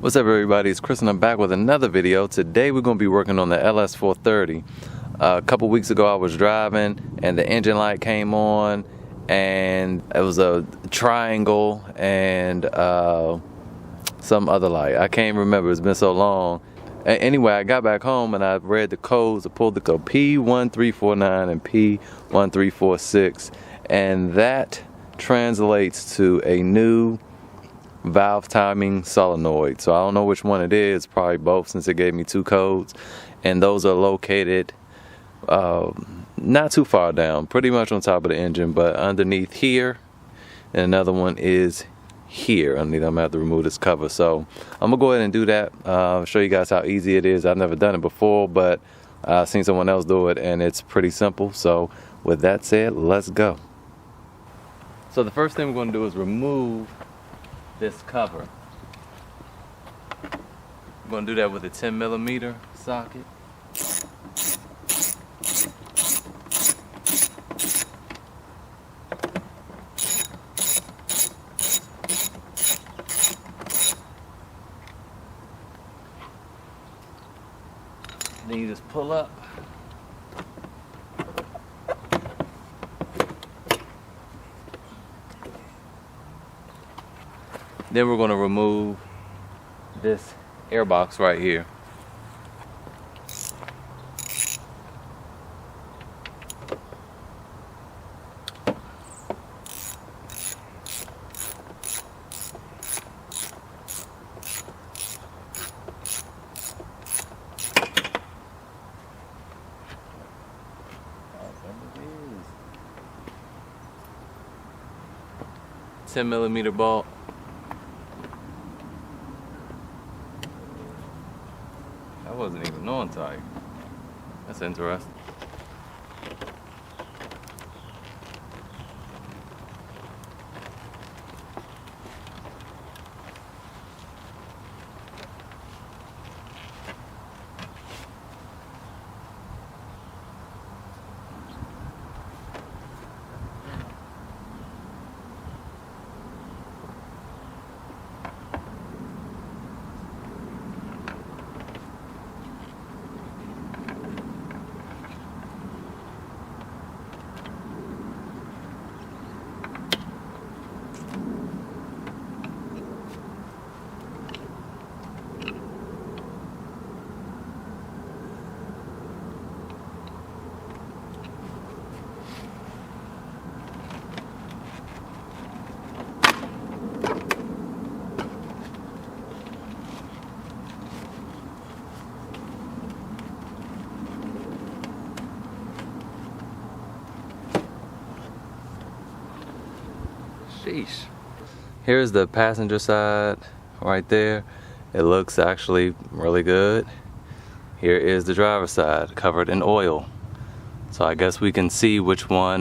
What's up everybody, it's Chris and I'm back with another video. Today we're going to be working on the LS430. A couple weeks ago I was driving and the engine light came on and it was a triangle and some other light. I can't remember, it's been so long. Anyway, I got back home and I read the codes. I pulled the code P1349 and P1346 and that translates to a new valve timing solenoid. So I don't know which one it is, probably both since it gave me two codes, and those are located not too far down, pretty much on top of the engine, but underneath here, and another one is here underneath. I'm gonna have to remove this cover, so I'm gonna go ahead and do that. Show you guys how easy it is. I've never done it before, but I've seen someone else do it and it's pretty simple. So with that said, let's go. So the first thing we're going to do is remove this cover. I'm going to do that with a 10mm socket. Then you just pull up. Then we're going to remove this air box right here. It's 10mm bolt. That wasn't even on tight. That's interesting. Sheesh. Here's the passenger side right there. It looks actually really good. Here is the driver's side, covered in oil. So I guess we can see which one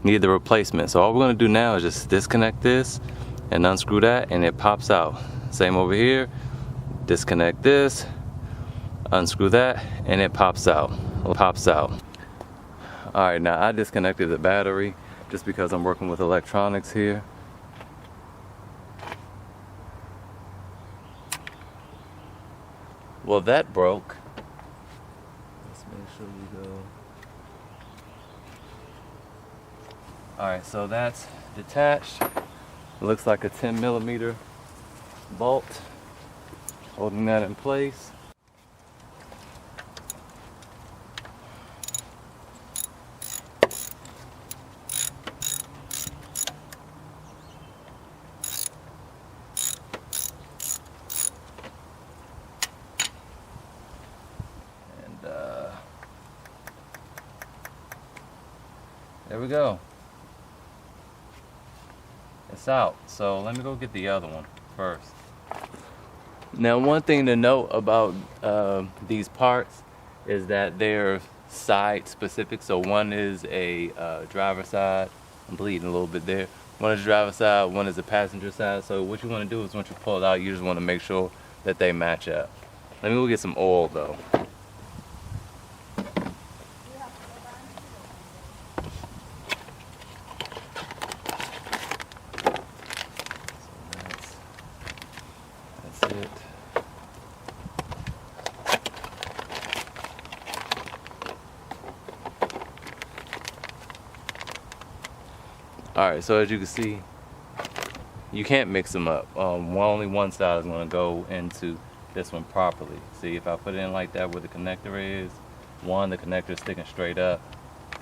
needed the replacement. So all we're gonna do now is just disconnect this and unscrew that and it pops out. Same over here. Disconnect this, unscrew that, and it pops out. Alright, now I disconnected the battery just because I'm working with electronics here. Well, that broke. Let's make sure we go. Alright, so that's detached. It looks like a 10mm bolt holding that in place. There we go. It's out. So let me go get the other one first. Now one thing to note about these parts is that they're side specific. So one is a driver side. I'm bleeding a little bit there. One is driver side, one is the passenger side. So what you want to do is once you pull it out, you just want to make sure that they match up. Let me go get some oil though. That's it. Alright, so as you can see, you can't mix them up. Only one side is going to go into this one properly. See, if I put it in like that where the connector is, the connector is sticking straight up,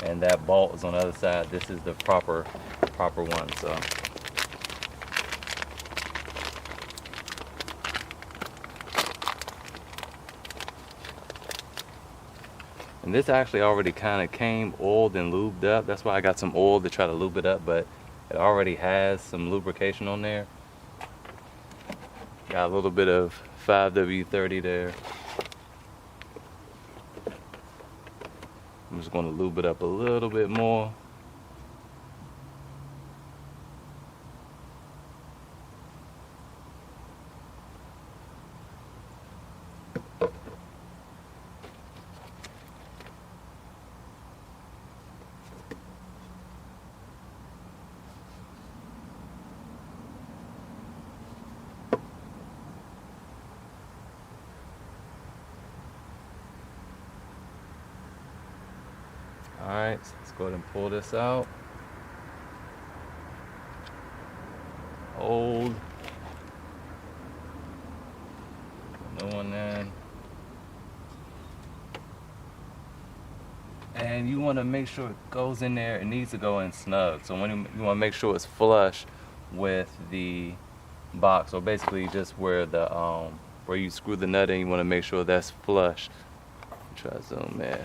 and that bolt is on the other side. This is the proper one. So and this actually already kind of came oiled and lubed up. That's why I got some oil to try to lube it up, but it already has some lubrication on there. Got a little bit of 5W30 there. I'm just going to lube it up a little bit more. Alright, so let's go ahead and pull this out. Old. New one in. And you want to make sure it goes in there. It needs to go in snug. So when you want to make sure it's flush with the box, or basically just where the where you screw the nut in, you want to make sure that's flush. Try to zoom in.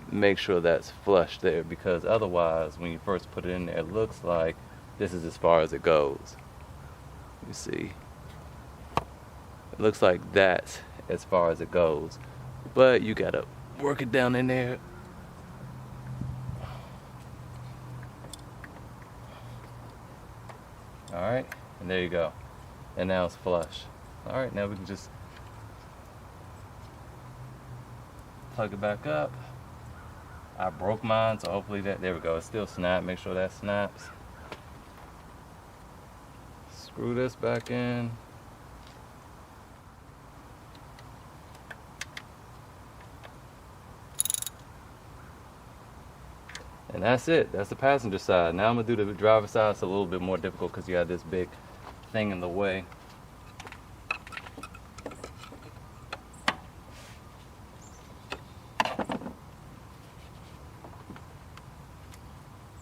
Make sure that's flush there, because otherwise when you first put it in there, it looks like this is as far as it goes. You see, it looks like that's as far as it goes, but you gotta work it down in there. Alright, and there you go, and now it's flush. Alright, now we can just plug it back up. I broke mine, so hopefully there we go, it still snapped. Make sure that snaps. Screw this back in. And that's it. That's the passenger side. Now I'm gonna do the driver's side. It's a little bit more difficult because you got this big thing in the way.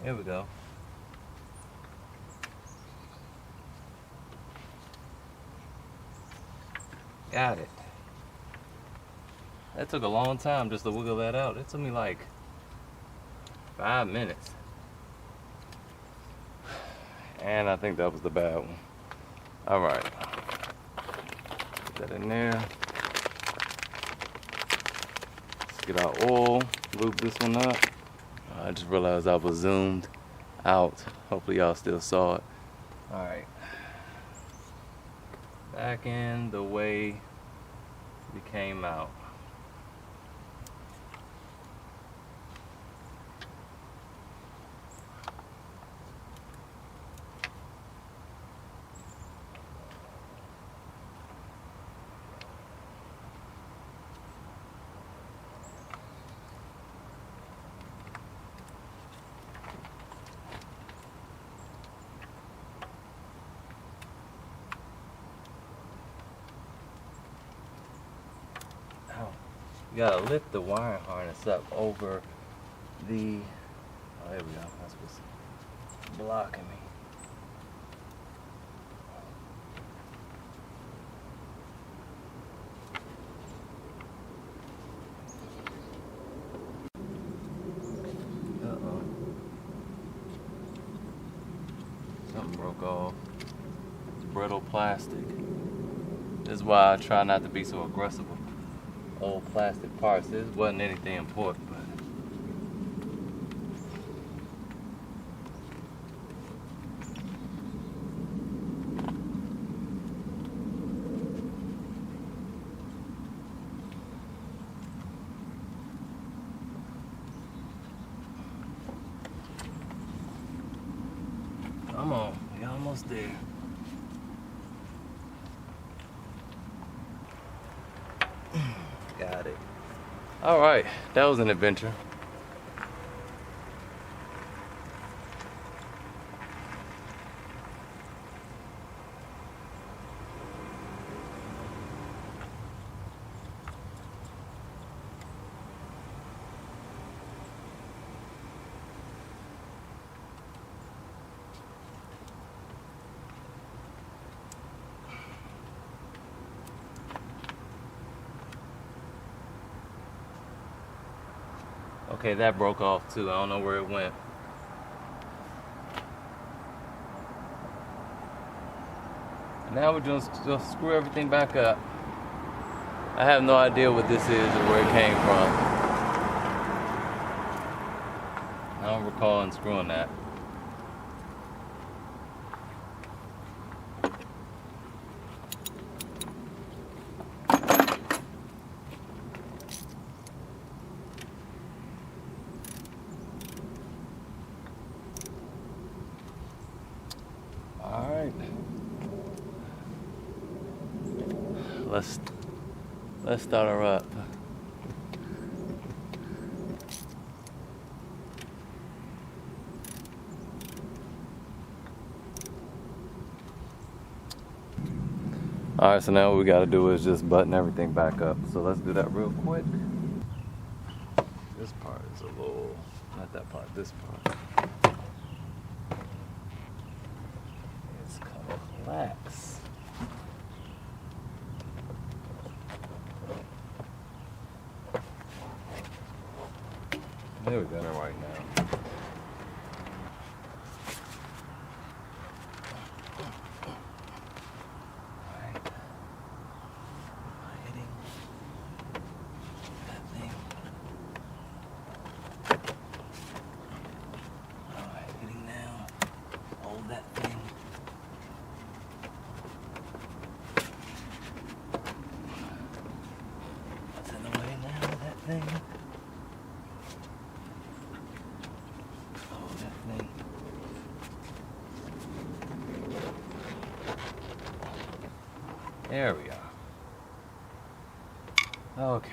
Here we go. Got it. That took a long time just to wiggle that out. It took me like 5 minutes. And I think that was the bad one. Alright. Put that in there. Let's get our oil. Lube this one up. I just realized I was zoomed out. Hopefully y'all still saw it. Alright. Back in the way we came out. You gotta lift the wiring harness up over the, oh there we go, that's what's blocking me. Uh-oh. Something broke off. It's brittle plastic. This is why I try not to be so aggressive with old plastic parts. This wasn't anything important, but come on, we're almost there. All right, that was an adventure. Okay, that broke off too. I don't know where it went. Now we're just screw everything back up. I have no idea what this is or where it came from. I don't recall unscrewing that. Alright. Let's start her up. Alright, so now what we gotta do is just button everything back up. So let's do that real quick. This part is a little, not that part, this part. It's kind of lax. There we go, right now. Alright. Hitting that thing. Alright, hitting now. Hold that thing. What's in the way now of that thing? There we are. Okay.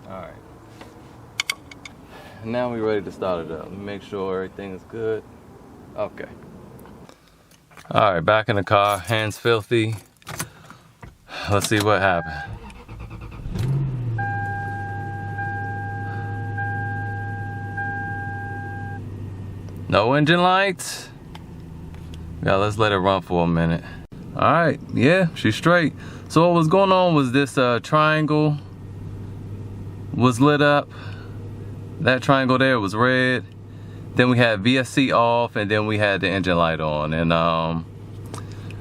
All right. Now we're ready to start it up. Make sure everything is good. Okay. All right, back in the car, hands filthy. Let's see what happened. No engine lights. Yeah, let's let it run for a minute. All right, yeah, she's straight. So what was going on was this triangle was lit up. That triangle there was red. Then we had VSC off, and then we had the engine light on, and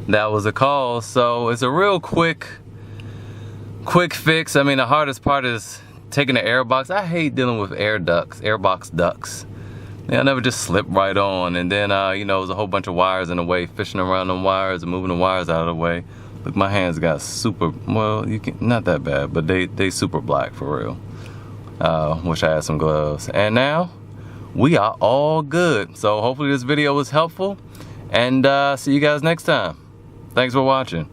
that was a cause. So it's a real quick fix. I mean, the hardest part is taking the air box. I hate dealing with airbox ducts. They'll never just slip right on, and then you know, there's a whole bunch of wires in the way, fishing around them wires and moving the wires out of the way. Look, my hands got super, well, you can, not that bad, but they super black for real. Wish I had some gloves. And now we are all good. So hopefully this video was helpful, and see you guys next time. Thanks for watching.